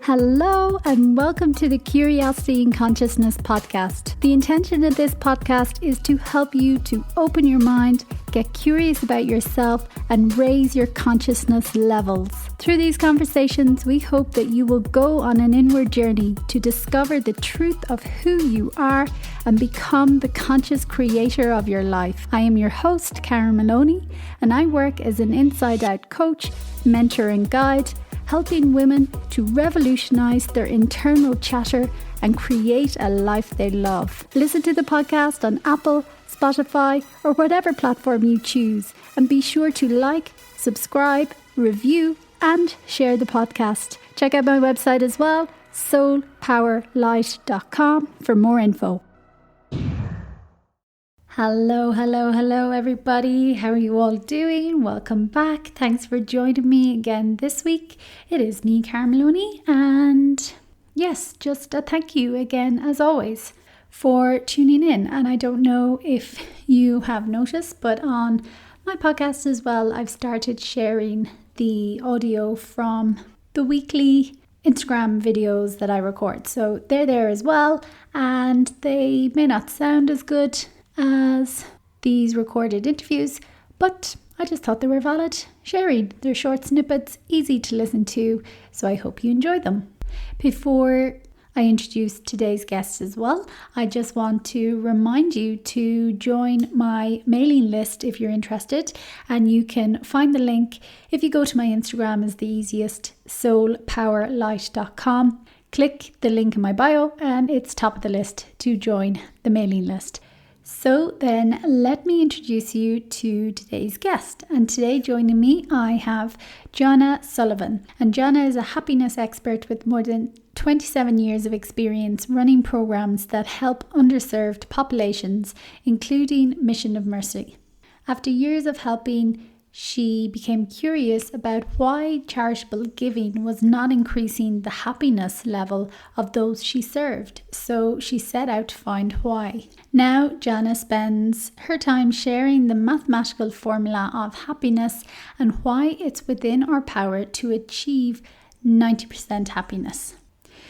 Hello and welcome to the Curiosity and Consciousness podcast. The intention of this podcast is to help you to open your mind, get curious about yourself and raise your consciousness levels. Through these conversations, we hope that you will go on an inward journey to discover the truth of who you are and become the conscious creator of your life. I am your host, Karen Maloney, and I work as an inside-out coach, mentor and guide, helping women to revolutionize their internal chatter and create a life they love. Listen to the podcast on Apple, Spotify, or whatever platform you choose. And be sure to like, subscribe, review, and share the podcast. Check out my website as well, soulpowerlight.com, for more info. Hello everybody. How are you all doing? Welcome back. Thanks for joining me again this week. It is me, Karen Maloney, and yes, just a thank you again as always for tuning in. And I don't know if you have noticed, but on my podcast as well, I've started sharing the audio from the weekly Instagram videos that I record. So they're there as well, and they may not sound as good as these recorded interviews, but I just thought they were valid sharing. They're short snippets, easy to listen to, so I hope you enjoy them. Before I introduce today's guest as well, I just want to remind you to join my mailing list if you're interested, and you can find the link if you go to my Instagram is the easiest, soulpowerlight.com. Click the link in my bio and it's top of the list to join the mailing list. So then let me introduce you to today's guest. And today joining me, I have Gianna Sullivan. And Gianna is a happiness expert with more than 27 years of experience running programs that help underserved populations, including Mission of Mercy. After years of helping, she became curious about why charitable giving was not increasing the happiness level of those she served. So she set out to find why. Now, Gianna spends her time sharing the mathematical formula of happiness and why it's within our power to achieve 90% happiness.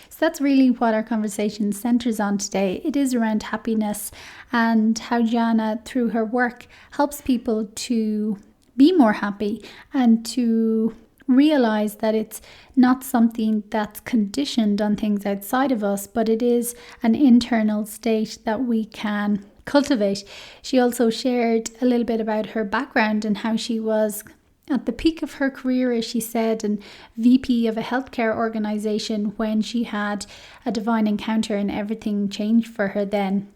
So that's really what our conversation centers on today. It is around happiness and how Gianna, through her work, helps people to be more happy and to realize that it's not something that's conditioned on things outside of us, but it is an internal state that we can cultivate. She also shared a little bit about her background and how she was at the peak of her career, as she said, and VP of a healthcare organization when she had a divine encounter and everything changed for her then.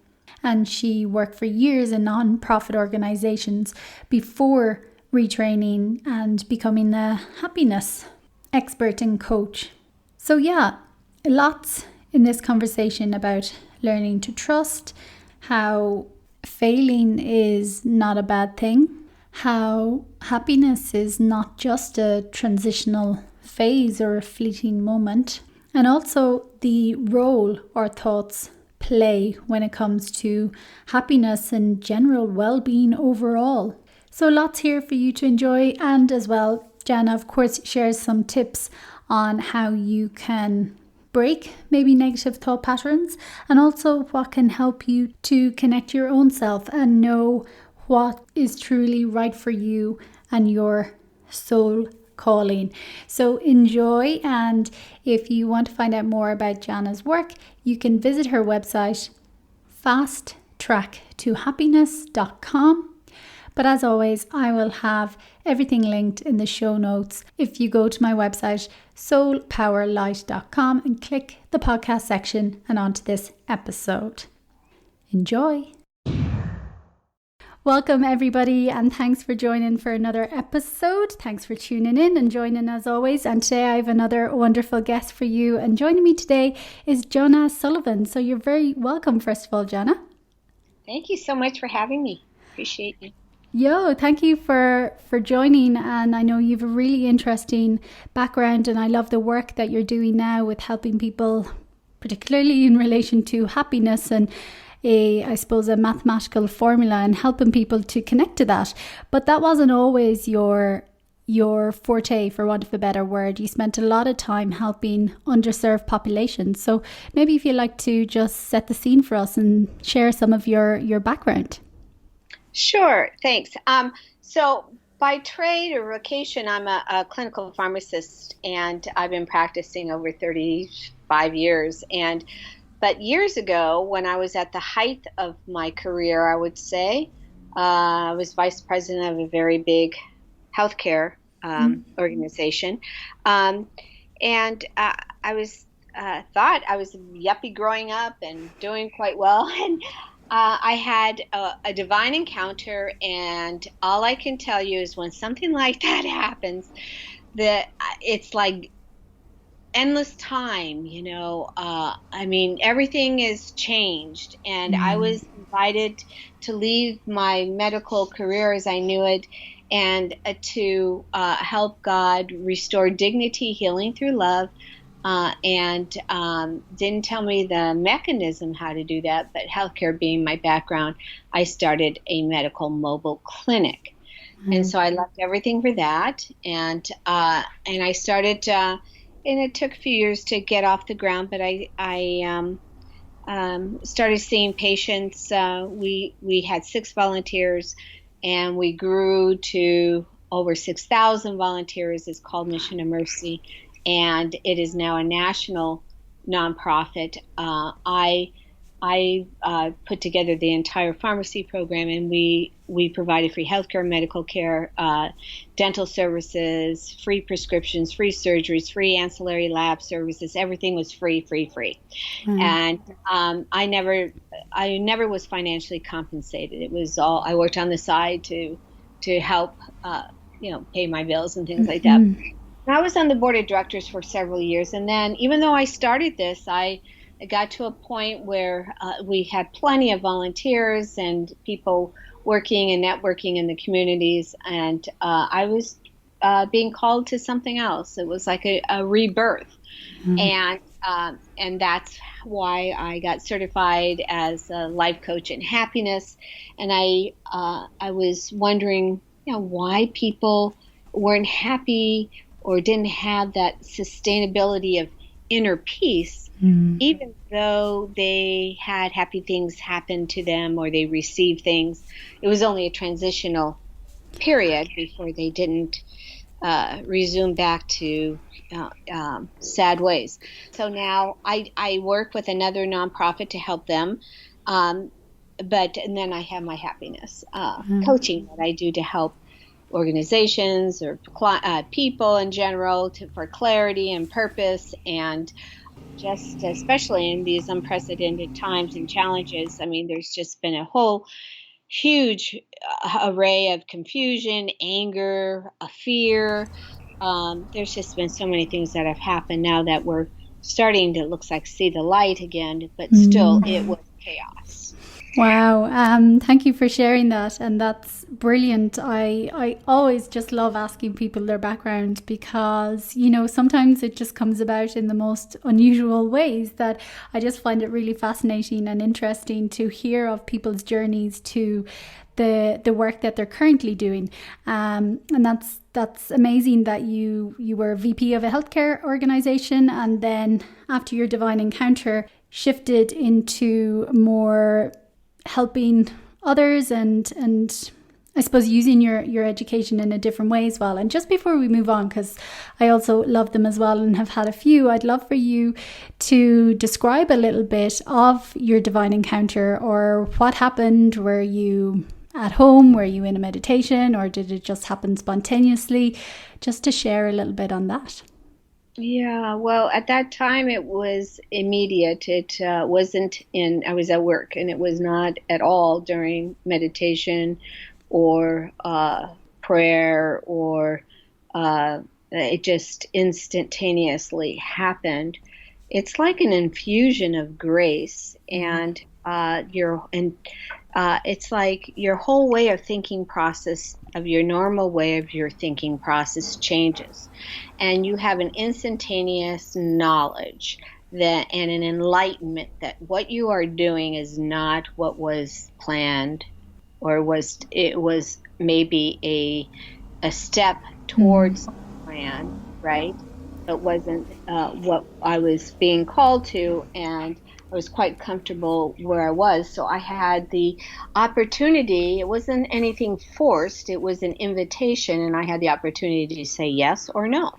And she worked for years in non-profit organizations before retraining and becoming a happiness expert and coach. So yeah, lots in this conversation about learning to trust, how failing is not a bad thing, how happiness is not just a transitional phase or a fleeting moment, and also the role our thoughts play when it comes to happiness and general well-being overall. So lots here for you to enjoy, and as well, Gianna of course shares some tips on how you can break maybe negative thought patterns, and also what can help you to connect your own self and know what is truly right for you and your soul calling. So enjoy, and if you want to find out more about Gianna's work, you can visit her website fasttracktohappiness.com. But as always, I will have everything linked in the show notes if you go to my website, soulpowerlight.com, and click the podcast section and onto this episode. Enjoy. Welcome everybody, and thanks for joining for another episode. Thanks for tuning in and joining as always. And today I have another wonderful guest for you. And joining me today is Gianna Sullivan. So you're very welcome, first of all, Gianna. Thank you so much for having me. Appreciate you. Thank you for joining, and I know you have a really interesting background, and I love the work that you're doing now with helping people, particularly in relation to happiness and a mathematical formula and helping people to connect to that. But that wasn't always your your forte, for want of a better word. You spent a lot of time helping underserved populations. So maybe if you'd like to just set the scene for us and share some of your background. Sure, thanks. So by trade or vocation, I'm a clinical pharmacist, and I've been practicing over 35 years. But years ago, when I was at the height of my career, I would say, I was vice president of a very big healthcare organization, um, and I was thought I was a yuppie growing up and doing quite well, and I had a divine encounter, and all I can tell you is when something like that happens, that it's like endless time, I mean, everything is changed, and I Mm. was invited to leave my medical career as I knew it, and to help God restore dignity, healing through love. And didn't tell me the mechanism how to do that, but healthcare being my background, I started a medical mobile clinic. And Mm. so I left everything for that, and I started. And it took a few years to get off the ground, but I started seeing patients. We had 6 volunteers, and we grew to over 6,000 volunteers. It's called Mission of Mercy, and it is now a national nonprofit. I put together the entire pharmacy program, and we provided free healthcare, medical care, dental services, free prescriptions, free surgeries, free ancillary lab services. Everything was free, free, free. Mm. And I never was financially compensated. It was all I worked on the side to help, pay my bills and things like that. Mm. I was on the board of directors for several years, and then even though I started this, I got to a point where we had plenty of volunteers and people working and networking in the communities, and I was being called to something else. It was like a rebirth, Mm. and that's why I got certified as a life coach in happiness. And I was wondering, why people weren't happy or didn't have that sustainability of inner peace, Mm. even though they had happy things happen to them or they received things. It was only a transitional period before they didn't resume back to sad ways. So now I work with another nonprofit to help them. Um, and then I have my happiness Mm. coaching that I do to help organizations or people in general for clarity and purpose, and just especially in these unprecedented times and challenges. I mean, there's just been a whole huge array of confusion, anger, fear. There's just been so many things that have happened now that we're starting to looks like see the light again, but still it Mm. was chaos. Wow. Thank you for sharing that. And that's brilliant. I always just love asking people their background because, sometimes it just comes about in the most unusual ways that I just find it really fascinating and interesting to hear of people's journeys to the work that they're currently doing. And that's amazing that you were VP of a healthcare organization, and then after your divine encounter shifted into more helping others and I suppose using your education in a different way as well. And just before we move on, because I also love them as well and have had a few, I'd love for you to describe a little bit of your divine encounter, or what happened. Were you at home? Were you in a meditation, or did it just happen spontaneously? Just to share a little bit on that. Yeah, well, at that time it was immediate. It wasn't I was at work, and it was not at all during meditation or prayer, or it just instantaneously happened. It's like an infusion of grace, and it's like your whole way of thinking process, of your normal way of your thinking process, changes, and you have an instantaneous knowledge that and an enlightenment that what you are doing is not what was planned, or was maybe a step towards the plan, right? It wasn't what I was being called to, and I was quite comfortable where I was. So I had the opportunity. It wasn't anything forced. It was an invitation, and I had the opportunity to say yes or no.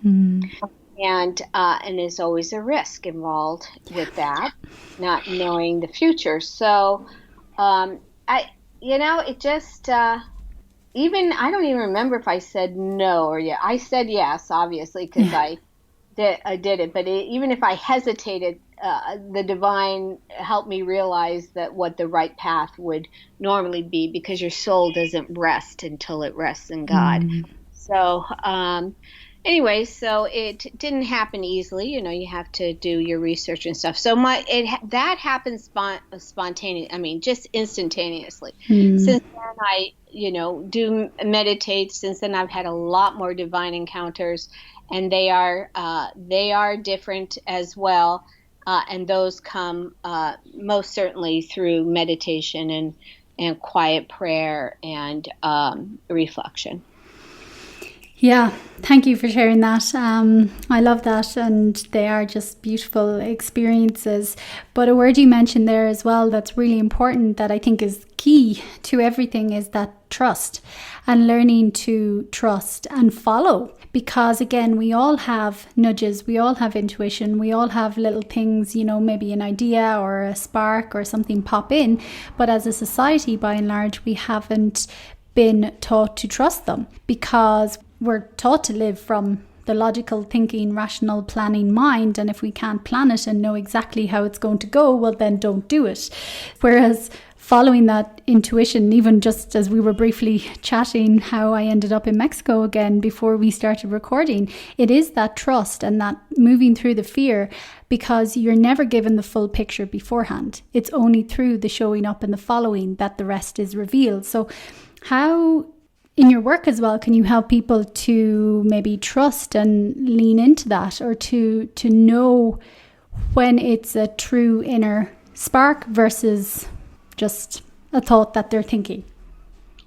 And there's always a risk involved with that, not knowing the future. So I, it just even I don't even remember if I said no or yeah. I said yes, obviously, because I did it. But even if I hesitated, the divine helped me realize that what the right path would normally be, because your soul doesn't rest until it rests in God. So, anyway, so it didn't happen easily. You have to do your research and stuff. So that happened spontaneously. I mean, just instantaneously. Since then, I do meditate. Since then, I've had a lot more divine encounters, and they are different as well. And those come most certainly through meditation and quiet prayer and reflection. Yeah, thank you for sharing that. I love that, and they are just beautiful experiences. But a word you mentioned there as well that's really important, that I think is key to everything, is that trust, and learning to trust and follow. Because again, we all have nudges, we all have intuition, we all have little things, maybe an idea or a spark or something pop in. But as a society, by and large, we haven't been taught to trust them, because we're taught to live from the logical thinking, rational planning mind. And if we can't plan it and know exactly how it's going to go, well, then don't do it. Whereas following that intuition, even just as we were briefly chatting how I ended up in Mexico again before we started recording, it is that trust and that moving through the fear, because you're never given the full picture beforehand. It's only through the showing up and the following that the rest is revealed. So how, in your work as well, can you help people to maybe trust and lean into that, or to know when it's a true inner spark versus just a thought that they're thinking?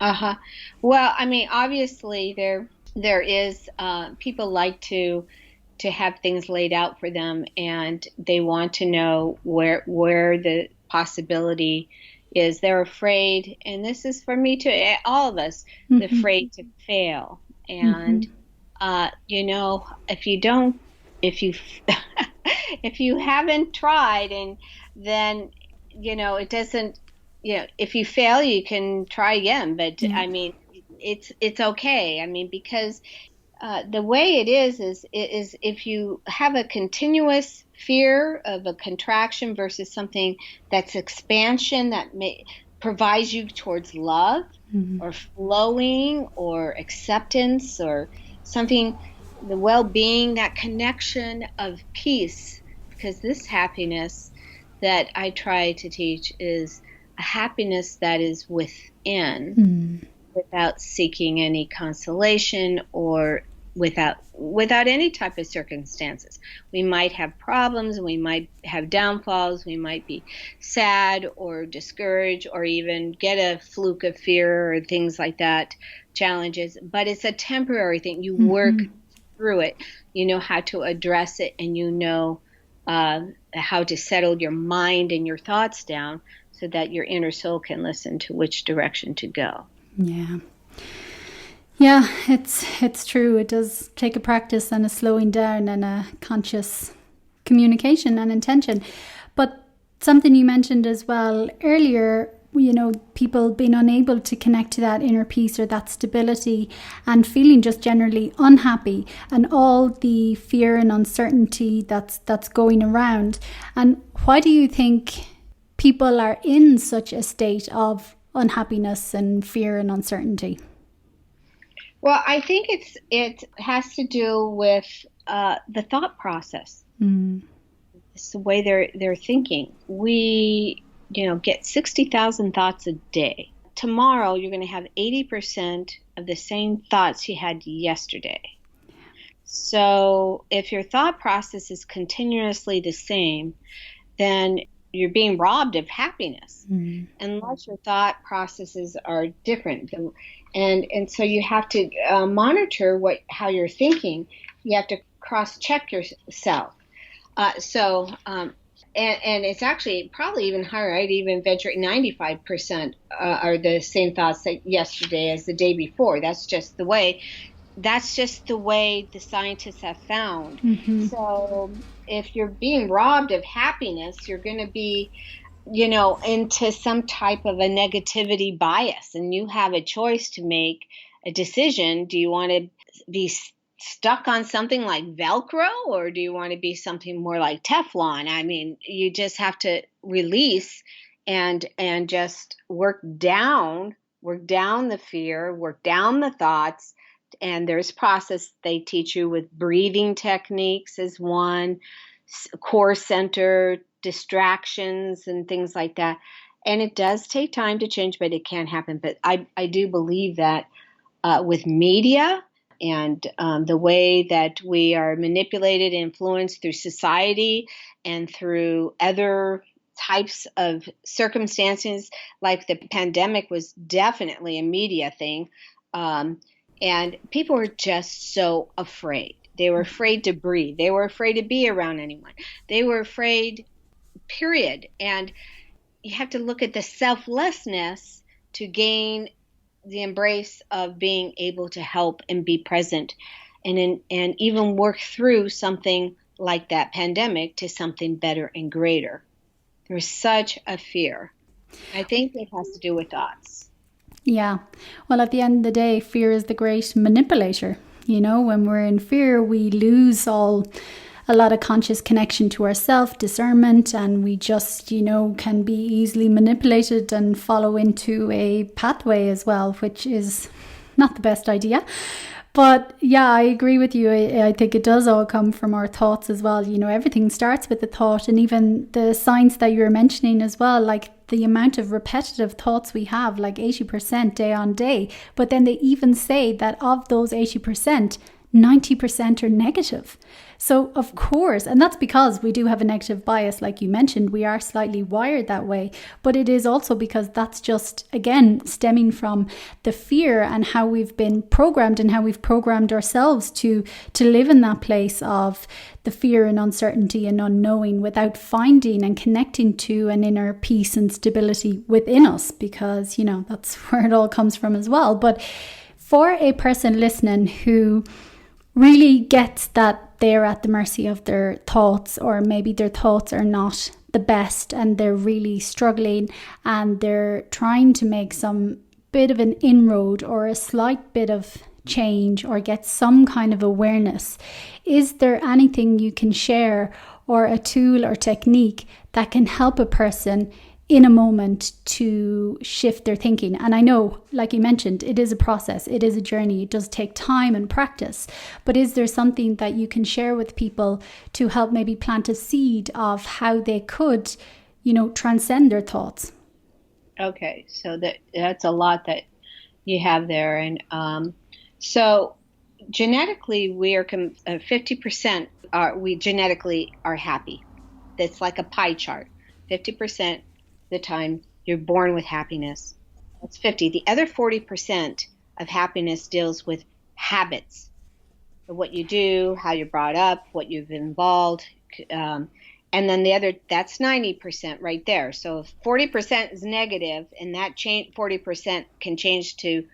Well, I mean, obviously there is people like to have things laid out for them, and they want to know where the possibility is. They're afraid, and this is for me too, all of us, afraid to fail. And if you if you haven't tried, and then it doesn't, if you fail, you can try again. But I mean, it's okay. I mean, because the way it is if you have a continuous fear of a contraction versus something that's expansion, that provides you towards love or flowing or acceptance or something, the well-being, that connection of peace. Because this happiness that I try to teach is a happiness that is within, without seeking any consolation or without any type of circumstances. We might have problems, we might have downfalls, we might be sad or discouraged, or even get a fluke of fear or things like that, challenges. But it's a temporary thing. You work through it. You know how to address it, and you know how to settle your mind and your thoughts down so that your inner soul can listen to which direction to go. Yeah, it's true. It does take a practice and a slowing down and a conscious communication and intention. But something you mentioned as well earlier, people being unable to connect to that inner peace or that stability, and feeling just generally unhappy, and all the fear and uncertainty that's going around. And why do you think people are in such a state of unhappiness and fear and uncertainty? Well, I think it has to do with the thought process. It's the way they're thinking. We, get 60,000 thoughts a day. Tomorrow, you're going to have 80% of the same thoughts you had yesterday. So if your thought process is continuously the same, then you're being robbed of happiness Mm. unless your thought processes are different. And so you have to monitor how you're thinking. You have to cross-check yourself. And it's actually probably even higher. I'd even venture 95% are the same thoughts that yesterday as the day before. That's just the way the scientists have found. Mm-hmm. So if you're being robbed of happiness, you're going to be, into some type of a negativity bias, and you have a choice to make a decision. Do you want to be stuck on something like Velcro, or do you want to be something more like Teflon? I mean, you just have to release and just work down the fear, work down the thoughts. And there's process they teach you with breathing techniques as one, core center, distractions and things like that. And it does take time to change, but it can happen. But I do believe that with media and the way that we are manipulated and influenced through society and through other types of circumstances, like the pandemic was definitely a media thing. And people were just so afraid. They were afraid to breathe. They were afraid to be around anyone. They were afraid, period. And you have to look at the selflessness to gain the embrace of being able to help and be present and even work through something like that pandemic to something better and greater. There's such a fear. I think it has to do with thoughts. Yeah. Well, at the end of the day, fear is the great manipulator. When we're in fear, we lose a lot of conscious connection to ourself, discernment, and we just, can be easily manipulated and follow into a pathway as well, which is not the best idea. But yeah, I agree with you. I think it does all come from our thoughts as well. Everything starts with the thought, and even the science that you were mentioning as well, like the amount of repetitive thoughts we have, like 80% day on day. But then they even say that of those 80%, 90% are negative. So of course, and that's because we do have a negative bias, like you mentioned, we are slightly wired that way, but it is also because that's just, again, stemming from the fear and how we've been programmed and how we've programmed ourselves to live in that place of the fear and uncertainty and unknowing without finding and connecting to an inner peace and stability within us, because, that's where it all comes from as well. But for a person listening who really gets that they're at the mercy of their thoughts, or maybe their thoughts are not the best and they're really struggling and they're trying to make some bit of an inroad or a slight bit of change or get some kind of awareness, is there anything you can share, or a tool or technique that can help a person in a moment to shift their thinking? And I know, like you mentioned, it is a process, it is a journey, it does take time and practice, but is there something that you can share with people to help maybe plant a seed of how they could, transcend their thoughts? Okay, so that's a lot that you have there. And so genetically, we are 50% we genetically are happy. That's like a pie chart. 50% the time you're born with happiness. That's 50. The other 40% of happiness deals with habits, what you do, how you're brought up, what you've involved. And then that's 90% right there. So if 40% is negative, and that 40% can change to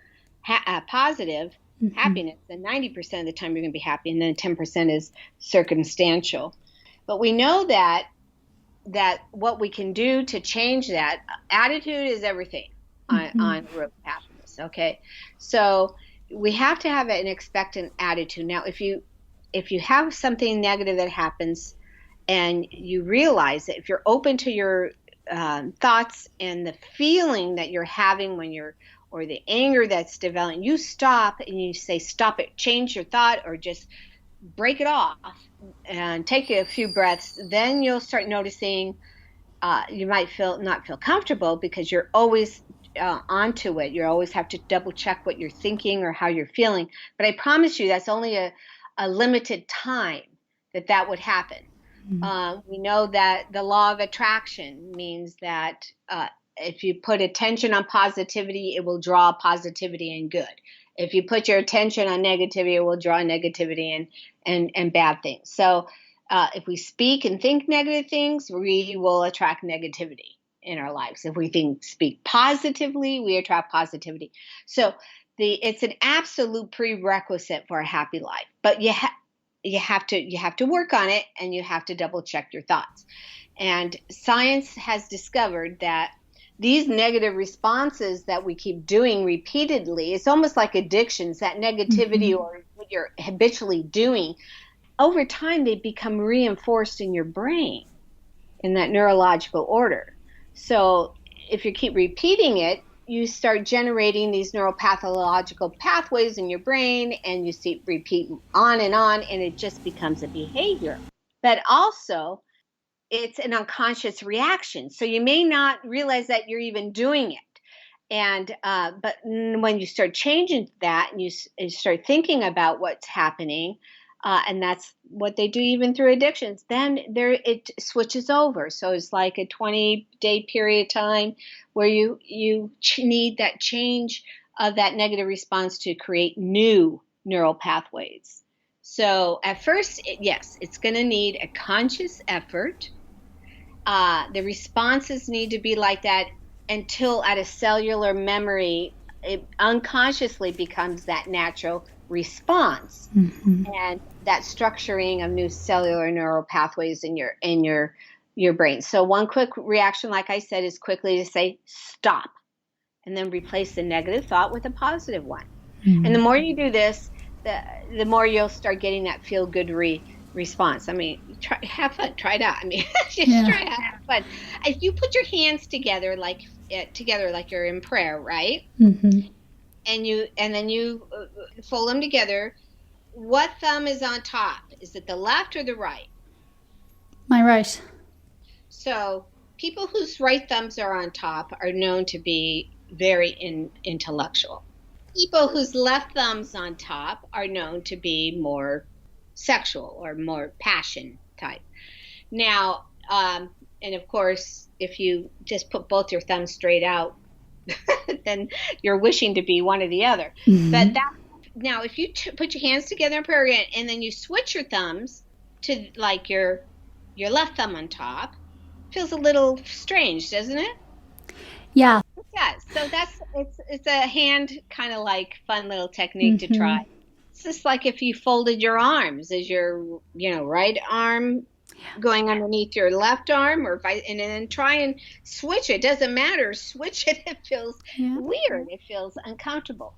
positive happiness, then 90% of the time you're going to be happy. And then 10% is circumstantial. But we know that what we can do to change that, attitude is everything on the road to happiness. Okay. So we have to have an expectant attitude. Now, if you have something negative that happens and you realize that, if you're open to your thoughts and the feeling that you're having or the anger that's developing, you stop and you say, stop it, change your thought, or just break it off and take a few breaths. Then you'll start noticing you might not feel comfortable because you're always onto it. You always have to double check what you're thinking or how you're feeling. But I promise you, that's only a limited time that would happen. We know that the law of attraction means that if you put attention on positivity, it will draw positivity and good. If you put your attention on negativity, it will draw negativity and bad things. So if we speak and think negative things, we will attract negativity in our lives. If we speak positively, we attract positivity. So it's an absolute prerequisite for a happy life. But you have to work on it, and you have to double check your thoughts. And science has discovered that these negative responses that we keep doing repeatedly, it's almost like addictions, that negativity or what you're habitually doing, over time they become reinforced in your brain in that neurological order. So if you keep repeating it, you start generating these neuropathological pathways in your brain, and you repeat on, and it just becomes a behavior. But also, it's an unconscious reaction. So you may not realize that you're even doing it. And but when you start changing that, and you start thinking about what's happening, and that's what they do even through addictions, then it switches over. So it's like a 20-day period of time where you need that change of that negative response to create new neural pathways. So at first, yes, it's going to need a conscious effort. The responses need to be like that until at a cellular memory, it unconsciously becomes that natural response. And that structuring of new cellular neural pathways in your brain. So one quick reaction, like I said, is quickly to say stop, and then replace the negative thought with a positive one. And the more you do this, the more you'll start getting that feel good response. I mean, have fun, try it out. I mean, just try it out, have fun. If you put your hands together like you're in prayer, right? And then you fold them together. What thumb is on top? Is it the left or the right? My right. So people whose right thumbs are on top are known to be very intellectual. People whose left thumbs on top are known to be more sexual or more passion type. Now, and of course, if you just put both your thumbs straight out, then you're wishing to be one or the other. But now, if you put your hands together in prayer again, and then you switch your thumbs to like your left thumb on top, feels a little strange, doesn't it? Yeah. Yeah. So it's a hand kind of like fun little technique to try. It's just like if you folded your arms, is your right arm going underneath your left arm, and then try and switch it. Doesn't matter. Switch it. It feels weird. It feels uncomfortable.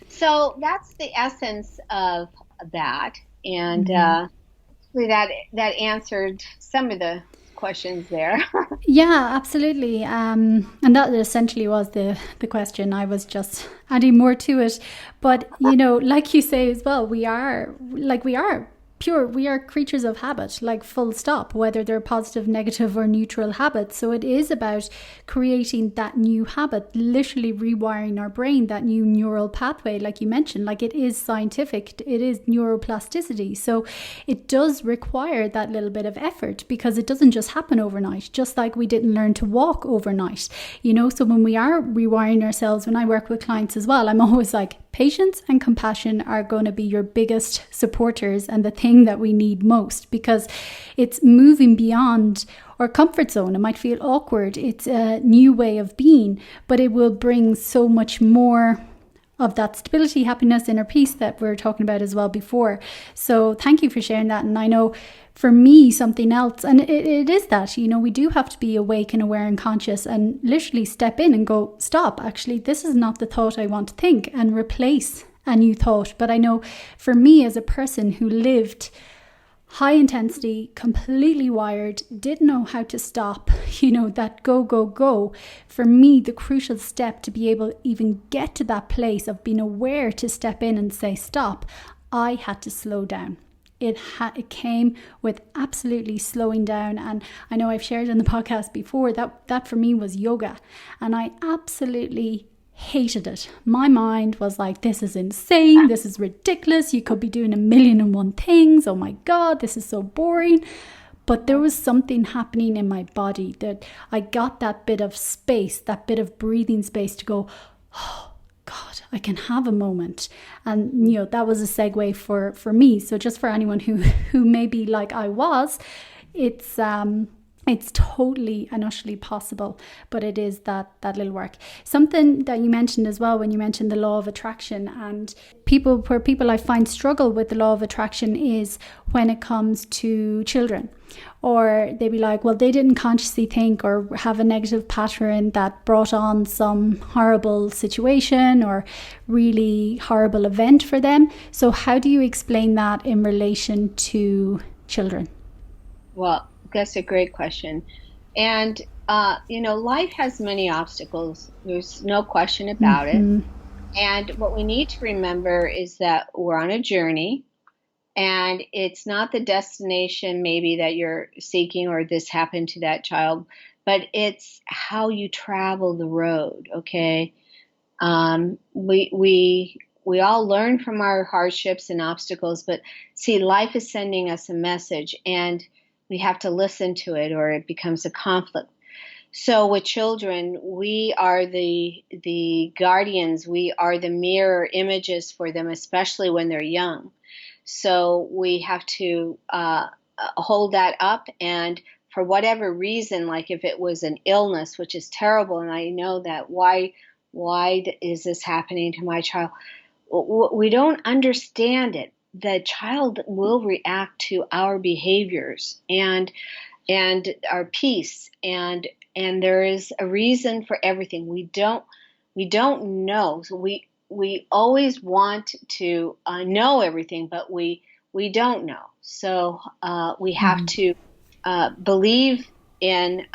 So that's the essence of that, and hopefully that answered some of the questions there. Yeah, absolutely. And that essentially was the question. I was just adding more to it. But, like you say as well, we are pure. We are creatures of habit, like full stop, whether they're positive, negative, or neutral habits. So it is about creating that new habit, literally rewiring our brain, that new neural pathway, like you mentioned. Like, it is scientific, it is neuroplasticity. So it does require that little bit of effort, because it doesn't just happen overnight, just like we didn't learn to walk overnight. So when we are rewiring ourselves, when I work with clients as well, I'm always like, patience and compassion are going to be your biggest supporters and the thing that we need most, because it's moving beyond our comfort zone. It might feel awkward. It's a new way of being, but it will bring so much more of that stability, happiness, inner peace that we were talking about as well before. So thank you for sharing that. And I know for me, something else, and it is that, we do have to be awake and aware and conscious, and literally step in and go, stop, actually, this is not the thought I want to think, and replace a new thought. But I know for me, as a person who lived high intensity, completely wired, didn't know how to stop, that go. For me, the crucial step to be able to even get to that place of being aware to step in and say stop, I had to slow down. It came with absolutely slowing down. And I know I've shared on the podcast before that for me was yoga. And I absolutely hated it. My mind was like, this is insane. This is ridiculous. You could be doing 1,000,001 things. Oh my God, this is so boring. But there was something happening in my body that I got that bit of space, that bit of breathing space to go, oh God, I can have a moment. And, that was a segue for me. So just for anyone who may be like I was, it's totally and utterly possible, but it is that little work. Something that you mentioned as well when you mentioned the law of attraction, and people I find struggle with the law of attraction is when it comes to children. Or they'd be like, well, they didn't consciously think or have a negative pattern that brought on some horrible situation or really horrible event for them. So how do you explain that in relation to children? Well, that's a great question. And, life has many obstacles. There's no question about it. And what we need to remember is that we're on a journey, and it's not the destination maybe that you're seeking or this happened to that child, but it's how you travel the road, okay? We all learn from our hardships and obstacles, but see, life is sending us a message, and we have to listen to it or it becomes a conflict. So with children, we are the guardians. We are the mirror images for them, especially when they're young. So we have to hold that up. And for whatever reason, like if it was an illness, which is terrible, and I know that, why is this happening to my child? We don't understand it. The child will react to our behaviors and our peace, and there is a reason for everything. We don't know. So we always want to know everything, but we don't know. So we have to believe in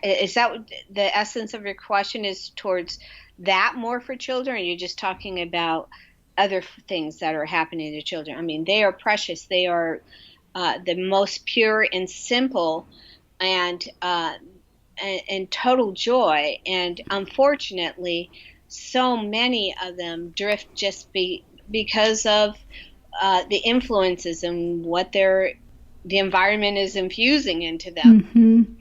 is that the essence of your question is towards that more for children, or are you just talking about other things that are happening to children? I mean, they are precious. They are the most pure and simple and total joy. And unfortunately, so many of them drift just because of the influences and what the environment is infusing into them.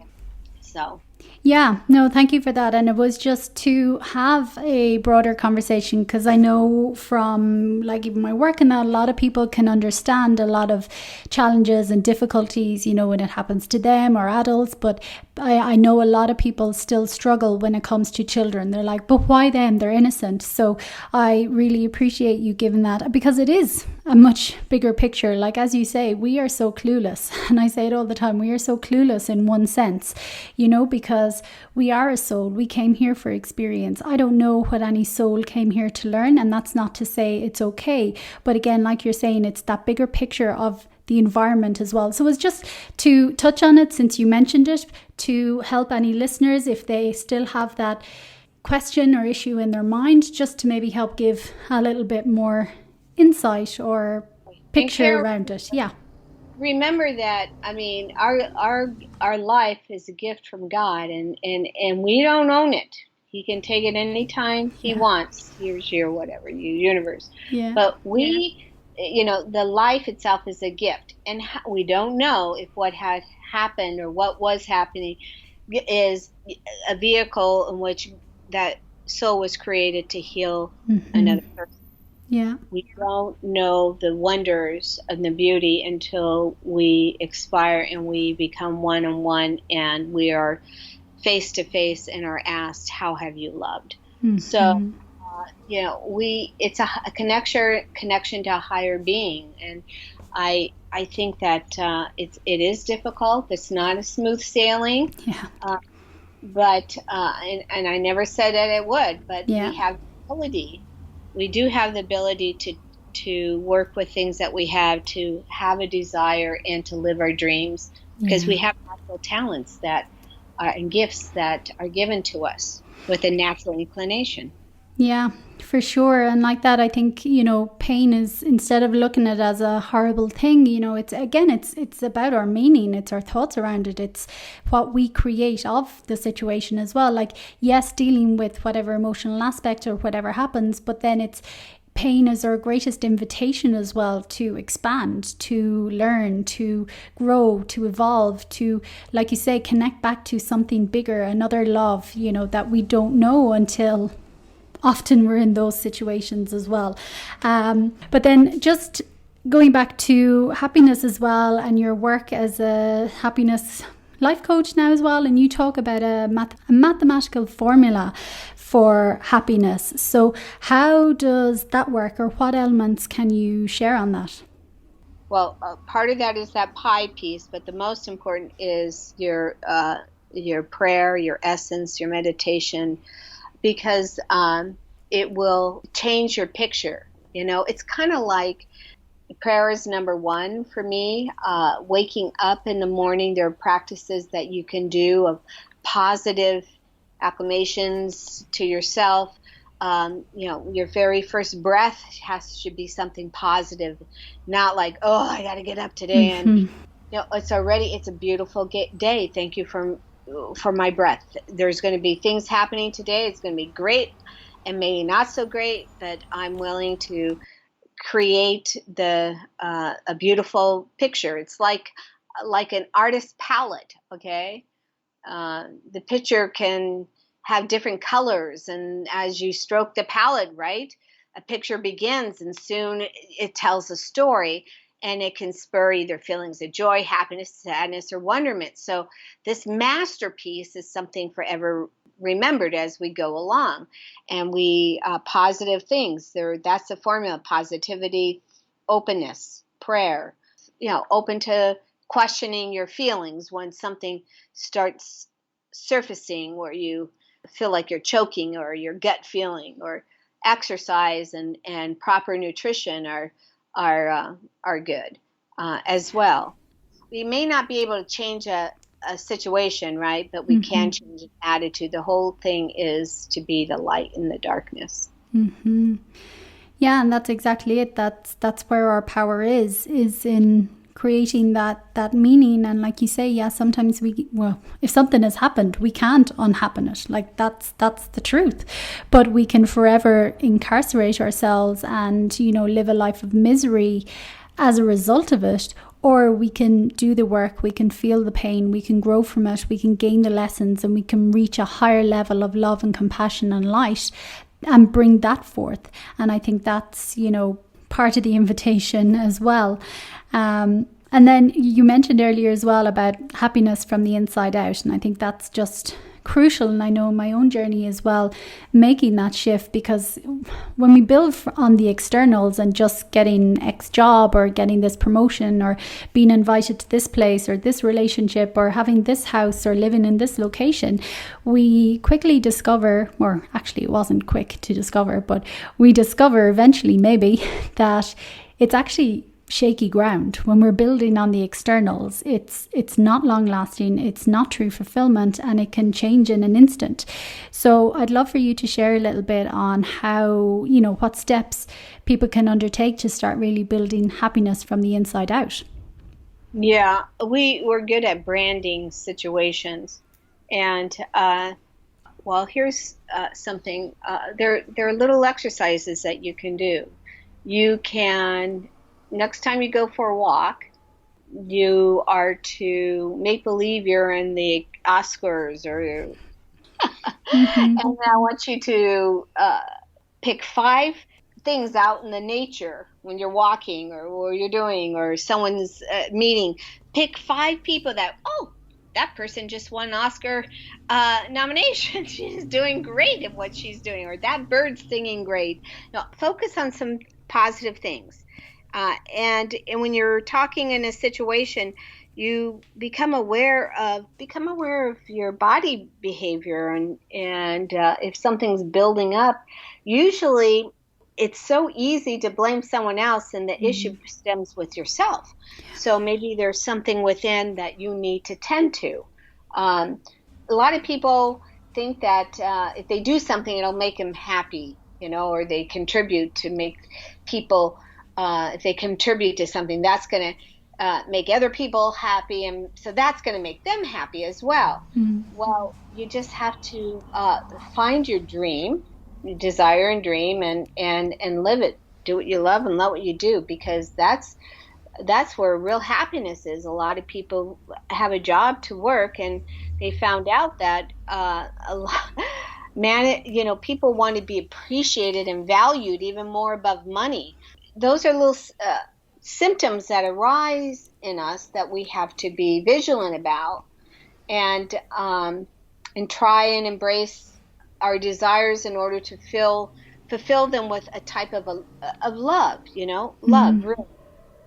So. Yeah, no, thank you for that. And it was just to have a broader conversation, because I know from like even my work and that a lot of people can understand a lot of challenges and difficulties, when it happens to them or adults. But I know a lot of people still struggle when it comes to children. They're like, but why them? They're innocent. So I really appreciate you giving that, because it is a much bigger picture. Like, as you say, we are so clueless. And I say it all the time. We are so clueless in one sense, because we are a soul. We came here for experience. I don't know what any soul came here to learn. And that's not to say it's okay. But again, like you're saying, it's that bigger picture of the environment as well. So it's just to touch on it, since you mentioned it, to help any listeners if they still have that question or issue in their mind, just to maybe help give a little bit more insight or picture around it. Yeah. Remember that, I mean, our life is a gift from God, and we don't own it. He can take it anytime he wants. Here's your whatever, your universe. Yeah. But we, the life itself is a gift, and we don't know if what had happened or what was happening is a vehicle in which that soul was created to heal another person. Yeah. We don't know the wonders and the beauty until we expire and we become one-on-one, and we are face to face and are asked, how have you loved? So, it's a connection to a higher being. And I think that it is difficult. It's not a smooth sailing. Yeah. But I never said that it would, but we have the ability. We do have the ability to work with things that we have, to have a desire and to live our dreams, because we have natural talents and gifts that are given to us with a natural inclination. Yeah, for sure. And like that, I think, pain is, instead of looking at it as a horrible thing, it's about our meaning. It's our thoughts around it. It's what we create of the situation as well. Like, yes, dealing with whatever emotional aspect or whatever happens, but then it's pain is our greatest invitation as well to expand, to learn, to grow, to evolve, to, like you say, connect back to something bigger, another love, that we don't know until often we're in those situations as well. But then just going back to happiness as well, and your work as a happiness life coach now as well, and you talk about a mathematical formula for happiness. So how does that work, or what elements can you share on that? Well, part of that is that pie piece, but the most important is your prayer, your essence, your meditation, because it will change your picture. It's kind of like prayer is number one for me. Waking up in the morning, there are practices that you can do of positive acclamations to yourself. Your very first breath should be something positive, not like, oh, I got to get up today. And it's a beautiful day. Thank you for my breath. There's going to be things happening today. It's going to be great and maybe not so great, but I'm willing to create a beautiful picture. It's like an artist's palette. Okay. The picture can have different colors, and as you stroke the palette, right, a picture begins, and soon it tells a story, and it can spur either feelings of joy, happiness, sadness, or wonderment. So this masterpiece is something forever remembered as we go along, and we positive things that's the formula: positivity, openness, prayer, open to questioning your feelings when something starts surfacing where you feel like you're choking, or your gut feeling, or exercise and proper nutrition are good as well. We may not be able to change a situation, right? But we can change an attitude. The whole thing is to be the light in the darkness. Yeah, and that's exactly it. That's where our power is in creating that meaning. And like you say, yeah, sometimes if something has happened, we can't unhappen it. Like that's the truth. But we can forever incarcerate ourselves and, live a life of misery as a result of it. Or we can do the work, we can feel the pain, we can grow from it, we can gain the lessons, and we can reach a higher level of love and compassion and light and bring that forth. And I think that's, part of the invitation as well. And then you mentioned earlier as well about happiness from the inside out. And I think that's just crucial. And I know in my own journey as well, making that shift, because when we build on the externals and just getting X job or getting this promotion or being invited to this place or this relationship or having this house or living in this location, we quickly discover, or actually it wasn't quick to discover, but we discover eventually maybe that it's actually shaky ground. When we're building on the externals, it's not long lasting, it's not true fulfillment, and it can change in an instant. So I'd love for you to share a little bit on how, what steps people can undertake to start really building happiness from the inside out. Yeah, we're good at branding situations. And here's something. There are little exercises that you can do. You can, next time you go for a walk, you are to make believe you're in the Oscars, or and I want you to pick 5 things out in the nature when you're walking or you're doing, or someone's meeting. Pick 5 people that person just won an Oscar nomination. She's doing great at what she's doing, or that bird's singing great. Focus on some positive things. And when you're talking in a situation, you become aware of your body behavior, and if something's building up, usually it's so easy to blame someone else, and the issue stems with yourself. So maybe there's something within that you need to tend to. A lot of people think that if they do something, it'll make them happy, or they contribute to make people. If they contribute to something, that's going to make other people happy, and so that's going to make them happy as well. Well, you just have to find your dream, desire and dream, and live it. Do what you love and love what you do, because that's where real happiness is. A lot of people have a job to work, and they found out that a lot, people want to be appreciated and valued even more above money. Those are little symptoms that arise in us that we have to be vigilant about, and try and embrace our desires in order to fulfill them with a type of love, love, really.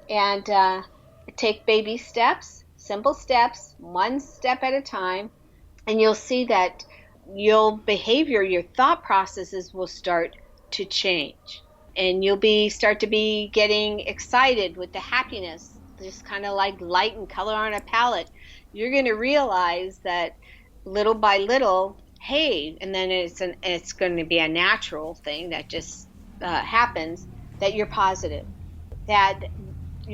And take baby steps, simple steps, one step at a time, and you'll see that your behavior, your thought processes will start to change, and you'll be start to be getting excited with the happiness, just kind of like light and color on a palette. You're going to realize that little by little, hey, and then it's going to be a natural thing that just happens, that you're positive, that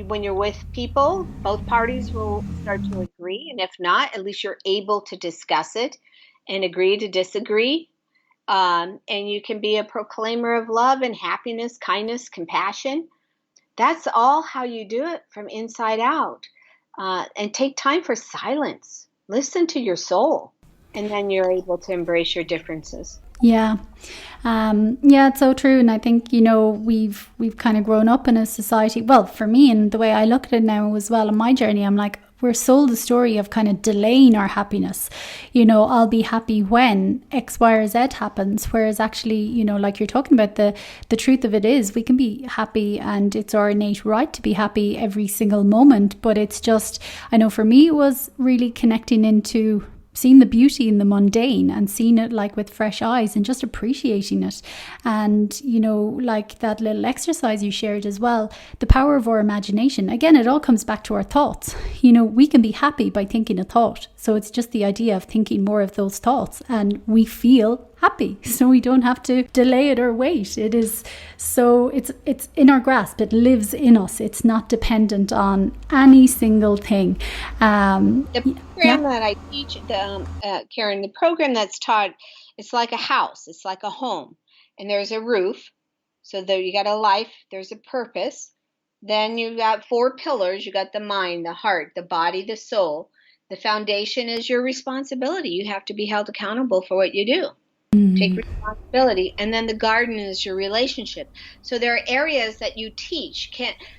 when you're with people, both parties will start to agree. And if not, at least you're able to discuss it and agree to disagree. And you can be a proclaimer of love and happiness, kindness, compassion. That's all how you do it from inside out. And take time for silence. Listen to your soul. And then you're able to embrace your differences. Yeah. Yeah, it's so true. And I think, we've kind of grown up in a society. Well, for me, and the way I look at it now as well in my journey, I'm like, we're sold the story of kind of delaying our happiness. I'll be happy when X, Y, or Z happens. Whereas actually, like you're talking about, the truth of it is we can be happy, and it's our innate right to be happy every single moment. But it's just, I know for me, it was really connecting into seeing the beauty in the mundane and seeing it like with fresh eyes and just appreciating it. And, like that little exercise you shared as well, the power of our imagination. Again, it all comes back to our thoughts. We can be happy by thinking a thought. So it's just the idea of thinking more of those thoughts, and we feel happy. So we don't have to delay it or wait. It is so it's in our grasp. It lives in us. It's not dependent on any single thing. The program that I teach, Karen, the program that's taught, it's like a house. It's like a home, and there's a roof. So there you got a life. There's a purpose. Then you got 4 pillars. You got the mind, the heart, the body, the soul. The foundation is your responsibility. You have to be held accountable for what you do. Take responsibility. And then the garden is your relationship. So there are areas that you teach.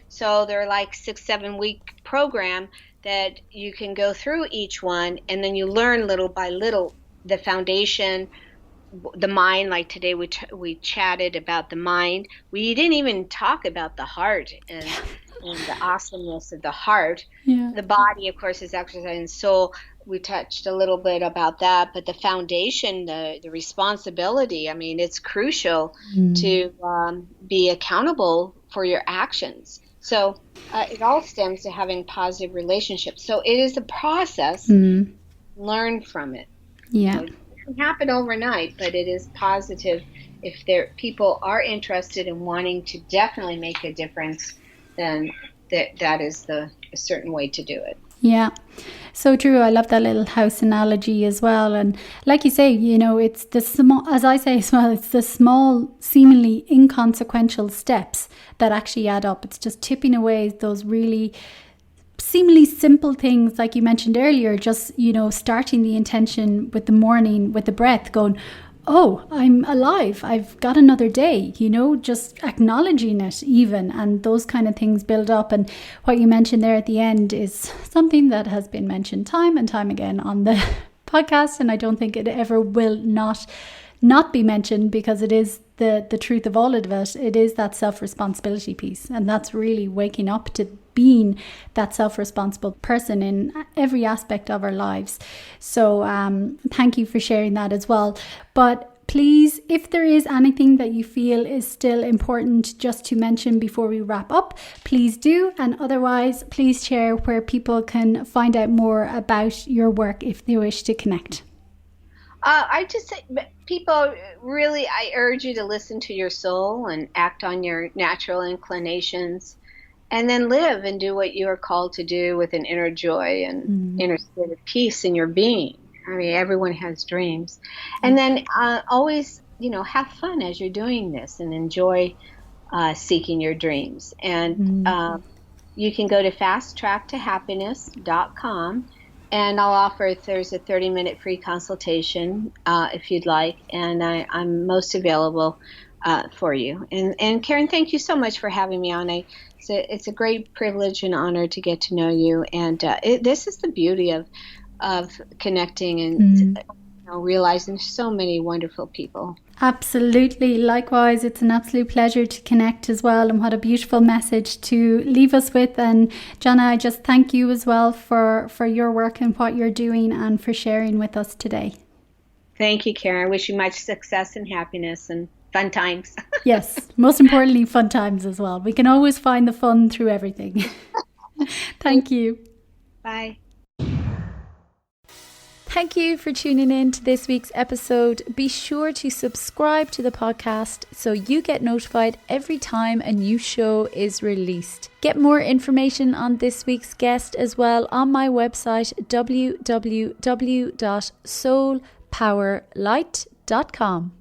So they're like 6-7 week program that you can go through each one, and then you learn little by little the foundation, the mind. Like today we chatted about the mind. We didn't even talk about the heart and the awesomeness of the heart. Yeah. The body, of course, is exercise, and soul. We touched a little bit about that, but the foundation, the responsibility, I mean, it's crucial to be accountable for your actions. So it all stems to having positive relationships. So it is a process. Learn from it. Yeah. So it doesn't happen overnight, but it is positive. If people are interested in wanting to definitely make a difference, then that is a certain way to do it. Yeah, so true. I love that little house analogy as well. And like you say, it's the small, as I say as well, it's the small, seemingly inconsequential steps that actually add up. It's just tipping away those really seemingly simple things, like you mentioned earlier, just, starting the intention with the morning, with the breath, going, oh, I'm alive, I've got another day, just acknowledging it even, and those kind of things build up. And what you mentioned there at the end is something that has been mentioned time and time again on the podcast, and I don't think it ever will not be mentioned, because it is the truth of all of it. It is that self-responsibility piece, and that's really waking up to being that self-responsible person in every aspect of our lives. So thank you for sharing that as well. But please, if there is anything that you feel is still important just to mention before we wrap up, please do. And otherwise, please share where people can find out more about your work if they wish to connect. I just say, people, really, I urge you to listen to your soul and act on your natural inclinations, and then live and do what you are called to do with an inner joy and inner state of peace in your being. I mean, everyone has dreams. And then always have fun as you're doing this and enjoy seeking your dreams. And you can go to fasttracktohappiness.com, and I'll offer if there's a 30-minute free consultation if you'd like. And I'm most available for you. And Karen, thank you so much for having me on. It's a great privilege and honor to get to know you. And this is the beauty of connecting and realizing so many wonderful people. Absolutely. Likewise, it's an absolute pleasure to connect as well, and what a beautiful message to leave us with. And Gianna, I just thank you as well for your work and what you're doing and for sharing with us today. Thank you, Karen. I wish you much success and happiness and fun times. Yes, most importantly, fun times as well. We can always find the fun through everything. Thank you. Bye. Thank you for tuning in to this week's episode. Be sure to subscribe to the podcast so you get notified every time a new show is released. Get more information on this week's guest as well on my website www.soulpowerlight.com.